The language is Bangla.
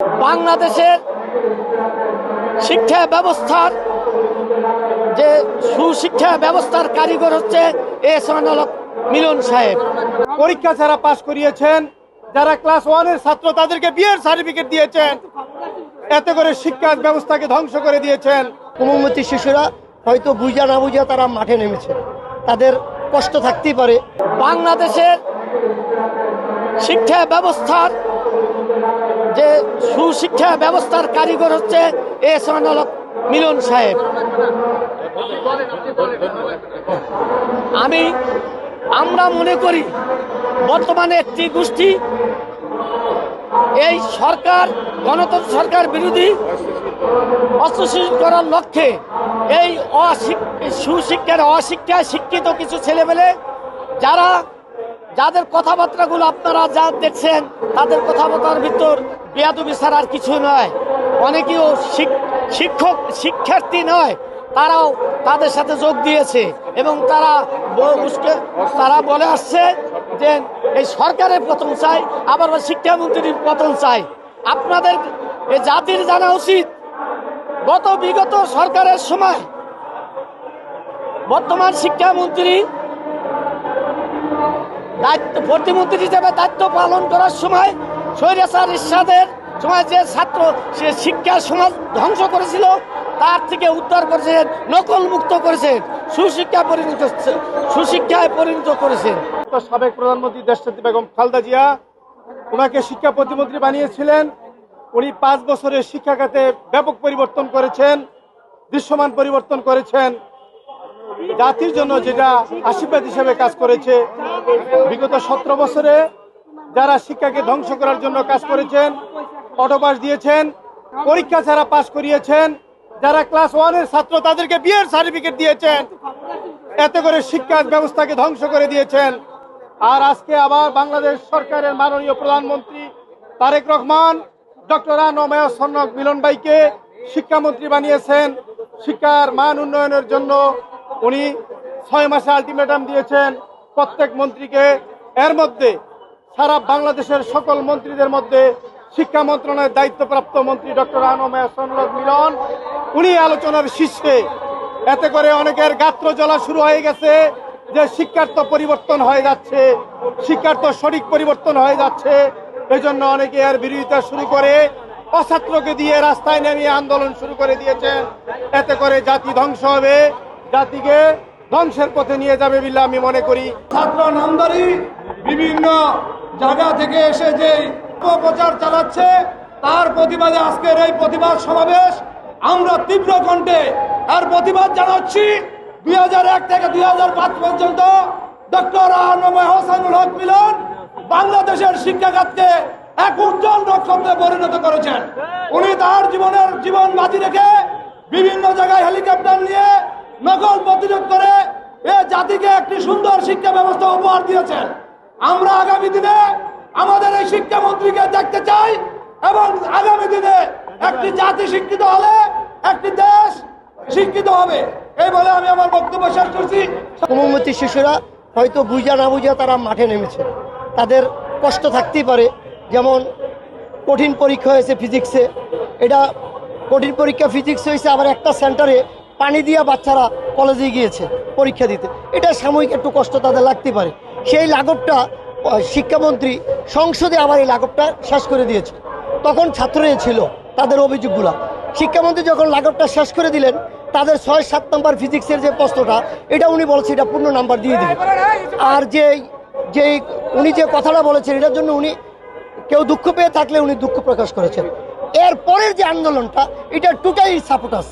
বাংলাদেশের শিক্ষা ব্যবস্থার যে সুশিক্ষা ব্যবস্থার কারিগর হচ্ছে মিলন সাহেব। পরীক্ষা ছাড়া পাশ করিয়েছেন, যারা ক্লাস 1-এর ছাত্র তাদেরকে বিয়ের সার্টিফিকেট দিয়েছেন, এতে করে শিক্ষা ব্যবস্থাকে ধ্বংস করে দিয়েছেন। কোমলমতি শিশুরা হয়তো বুঝা না বুঝা তারা মাঠে নেমেছে, তাদের কষ্ট থাকতেই পারে। বাংলাদেশের শিক্ষা ব্যবস্থার যে সুশিক্ষা ব্যবস্থার কারিগর হচ্ছে মিলন সাহেব। আমরা মনে করি বর্তমানে একটি গোষ্ঠী এই সরকার গণতন্ত্র সরকার বিরোধী অস্ত্রশীল করার লক্ষ্যে এই অশিক্ষায় শিক্ষিত কিছু ছেলেমেলে যাদের কথাবার্তাগুলো আপনারা যা দেখছেন, তাদের কথাবার্তার ভিতর বেয়াদবি ছাড়া আর কিছু নয়। অনেকেও শিক্ষার্থী নয়, তারাও তাদের সাথে যোগ দিয়েছে এবং তারা বলে আসছে যে এই সরকারের পতন চাই, আবার শিক্ষামন্ত্রীর পতন চাই। আপনাদের এই জাতির জানা উচিত, বিগত সরকারের সময় বর্তমান শিক্ষামন্ত্রী প্রতিমন্ত্রী হিসেবে দায়িত্ব পালন করার সময় স্বৈরাচার এরশাদের সময় যে ছাত্র সে শিক্ষার সমাজ ধ্বংস করেছিল, তার থেকে উদ্ধার করেছেন, নকল মুক্ত করেছেন, সুশিক্ষায় পরিণত করেছেন। সাবেক প্রধানমন্ত্রী দেশনেত্রী বেগম খালেদা জিয়া ওনাকে শিক্ষা প্রতিমন্ত্রী বানিয়েছিলেন। উনি 5 বছরের শিক্ষা খাতে ব্যাপক পরিবর্তন করেছেন, দৃশ্যমান পরিবর্তন করেছেন, জাতির জন্য যেটা আশীর্বাদ হিসেবে কাজ করেছে। বিগত 17 বছরে যারা শিক্ষাকে ধ্বংস করার জন্য কাজ করেছেন, অটোপাস দিয়েছেন, পরীক্ষা ছাড়া পাশ করিয়েছেন, যারা ক্লাস 1-এর ছাত্র তাদেরকে বিয়ের সার্টিফিকেট দিয়েছেন, এতে করে শিক্ষা ব্যবস্থাকে ধ্বংস করে দিয়েছেন। আর আজকে আবার বাংলাদেশ সরকারের মাননীয় প্রধানমন্ত্রী তারেক রহমান ডক্টর মিলন ভাইকে শিক্ষামন্ত্রী বানিয়েছেন। শিক্ষার মান উন্নয়নের জন্য উনি 6 মাসে আলটিমেটাম দিয়েছেন প্রত্যেক মন্ত্রীকে। এর মধ্যে সারা বাংলাদেশের সকল মন্ত্রীদের মধ্যে শিক্ষা মন্ত্রণালয়ের দায়িত্বপ্রাপ্ত মন্ত্রী ডক্টর মিলন, উনি আলোচনার শীর্ষে। এতে করে অনেকের গাত্র জ্বলা শুরু হয়ে গেছে যে শিক্ষার তো পরিবর্তন হয়ে যাচ্ছে, শিক্ষার তো সঠিক পরিবর্তন হয়ে যাচ্ছে। এই জন্য অনেকে এর বিরোধিতা শুরু করে অছাত্রকে দিয়ে রাস্তায় নেমে আন্দোলন শুরু করে দিয়েছেন। এতে করে জাতি ধ্বংস হবে, জাতিকে ধ্বংসের পথে নিয়ে যাবে বলে আমি মনে করি। ছাত্র নামদারি বিভিন্ন জায়গা থেকে এসে যে অপপ্রচার চালাচ্ছে, তার প্রতিবাদে আজকের এই প্রতিবাদ সমাবেশ। আমরা তীব্র কণ্ঠে এর প্রতিবাদ জানাচ্ছি। 2001 থেকে 2005 পর্যন্ত ডক্টর মিলন বাংলাদেশের শিক্ষাখাতকে এক উজ্জ্বল নক্ষত্রে পরিণত করেছেন। উনি তার জীবন বাজি রেখে বিভিন্ন জায়গায় হেলিকপ্টার নিয়ে নকল প্রতিরোধ করে এ জাতিকে একটি সুন্দর শিক্ষা ব্যবস্থা উপহার দিয়েছেন। আমরা আগামী দিনে আমাদের এই শিক্ষামন্ত্রীকে দেখতে চাই এবং আগামী দিনে একটি জাতি শিক্ষিত হলে একটি দেশ শিক্ষিত হবে, এই বলে আমি আমার বক্তব্য শেষ করছি। কোমলমতি শিশুরা হয়তো বুঝা না বুঝা তারা মাঠে নেমেছে, তাদের কষ্ট থাকতেই পারে। যেমন কঠিন পরীক্ষা হয়েছে ফিজিক্সে, এটা কঠিন পরীক্ষা ফিজিক্স হয়েছে, আবার একটা সেন্টারে পানি দিয়া বাচ্চারা কলেজে গিয়েছে পরীক্ষা দিতে। এটা সাময়িক একটু কষ্ট তাদের লাগতে পারে। সেই লাঘবটা শিক্ষামন্ত্রী সংসদে আবার এই লাঘবটা শেষ করে দিয়েছে। তখন ছাত্ররা ছিল তাদের অভিযোগগুলো, শিক্ষামন্ত্রী যখন লাঘবটা শেষ করে দিলেন, তাদের 6-7 নম্বর ফিজিক্সের যে প্রশ্নটা, এটা উনি বলছে এটা পূর্ণ নাম্বার দিয়ে দিবে। আর যে উনি যে কথাটা বলেছেন, এটার জন্য উনি কেউ দুঃখ পেয়ে থাকলে উনি দুঃখ প্রকাশ করেছেন। এর পরের যে আন্দোলনটা, এটা টোটালি সাপোর্টাস।